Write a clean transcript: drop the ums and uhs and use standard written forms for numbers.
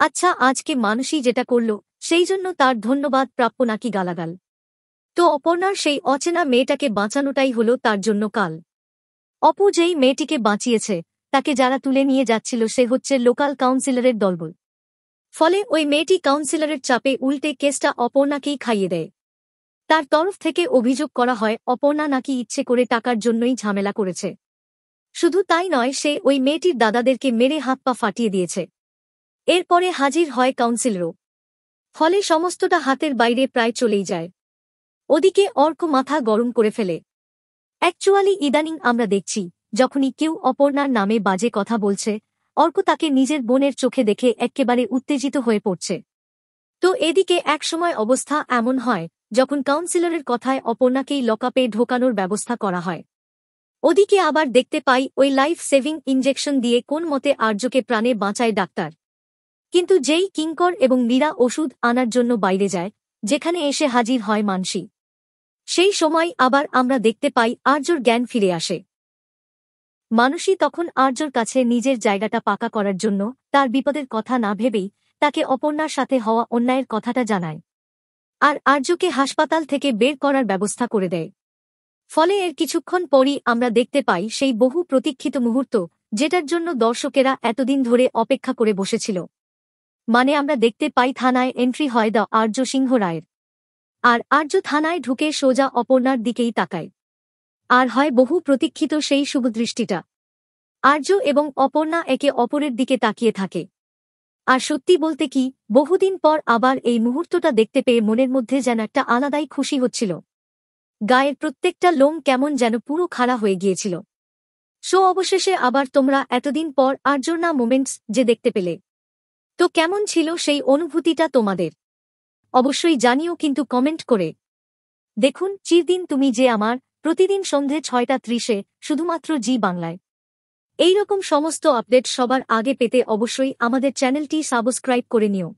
আচ্ছা, আজকে মানসী যেটা করল সেই জন্য তার ধন্যবাদ প্রাপ্য নাকি গালাগাল? তো অপর্ণার সেই অচেনা মেয়েটাকে বাঁচানোটাই হলো তার জন্য কাল। অপু যেই মেয়েটিকে বাঁচিয়েছে তাকে যারা তুলে নিয়ে যাচ্ছিল সে হচ্ছে লোকাল কাউন্সিলরের দলবল। ফলে ওই মেয়েটি কাউন্সিলরের চাপে উল্টে কেসটা অপর্ণাকেই খাইয়ে দেয়। তার তরফ থেকে অভিযোগ করা হয় অপর্ণা নাকি ইচ্ছে করে টাকার জন্যই ঝামেলা করেছে। শুধু তাই নয়, সে ওই মেয়েটির দাদাদেরকে মেরে হাত পা ফাটিয়ে দিয়েছে। এরপরে হাজির হয় কাউন্সিলরও। ফলে সমস্তটা হাতের বাইরে প্রায় চলেই যায়। ওদিকে অর্ক মাথা গরম করে ফেলে। অ্যাকচুয়ালি ইদানিং আমরা দেখছি যখনই কেউ অপর্ণার নামে বাজে কথা বলছে অর্ক তাকে নিজের বোনের চোখে দেখে এক্কেবারে উত্তেজিত হয়ে পড়ছে। তো এদিকে একসময় অবস্থা এমন হয় যখন কাউন্সিলরের কথায় অপর্ণাকেই লকআপে ঢোকানোর ব্যবস্থা করা হয়। ওদিকে আবার দেখতে পাই ওই লাইফ সেভিং ইনজেকশন দিয়ে কোন মতে আর্যকে প্রাণে বাঁচায় ডাক্তার। কিন্তু যেই কিঙ্কর এবং মীরা ওষুধ আনার জন্য বাইরে যায়, যেখানে এসে হাজির হয় মানসী, সেই সময় আবার আমরা দেখতে পাই আর্যর জ্ঞান ফিরে আসে। মানসী তখন আর্যর কাছে নিজের জায়গাটা পাকা করার জন্য তার বিপদের কথা না ভেবেই তাকে অপর্ণার সাথে হওয়া অন্যায়ের কথাটা জানায়, আর আর্যকে হাসপাতাল থেকে বের করার ব্যবস্থা করে দেয়। ফলে এর কিছুক্ষণ পরই আমরা দেখতে পাই সেই বহু প্রতীক্ষিত মুহূর্ত, যেটার জন্য দর্শকেরা এতদিন ধরে অপেক্ষা করে বসেছিল। মানে আমরা দেখতে পাই থানায় এন্ট্রি হয় দ্য আর্য সিংহ রায়ের। আর আর্য থানায় ঢুকে সোজা অপর্ণার দিকেই তাকায়। আর হয় বহু প্রতীক্ষিত সেই শুভদৃষ্টিটা। আর্য এবং অপর্ণা একে অপরের দিকে তাকিয়ে থাকে। আর সত্যি বলতে কি, বহুদিন পর আবার এই মুহূর্তটা দেখতে পেয়ে মনের মধ্যে যেন একটা আলাদাই খুশি হচ্ছিল। গায়ের প্রত্যেকটা লোম কেমন যেন পুরো খাড়া হয়ে গিয়েছিল। শো অবশেষে আবার তোমরা এতদিন পর আর্যর না মোমেন্টস যে দেখতে পেলে। তো কেমন ছিল সেই অনুভূতিটা তোমাদের? অবশ্যই জানিও কিন্তু কমেন্ট করে। দেখুন চিরদিন তুমি যে আমার, প্রতিদিন সন্ধে ৬টা ৩০-এ শুধুমাত্র জি বাংলায়। এইরকম সমস্ত আপডেট সবার আগে পেতে অবশ্যই আমাদের চ্যানেলটি সাবস্ক্রাইব করে নিও।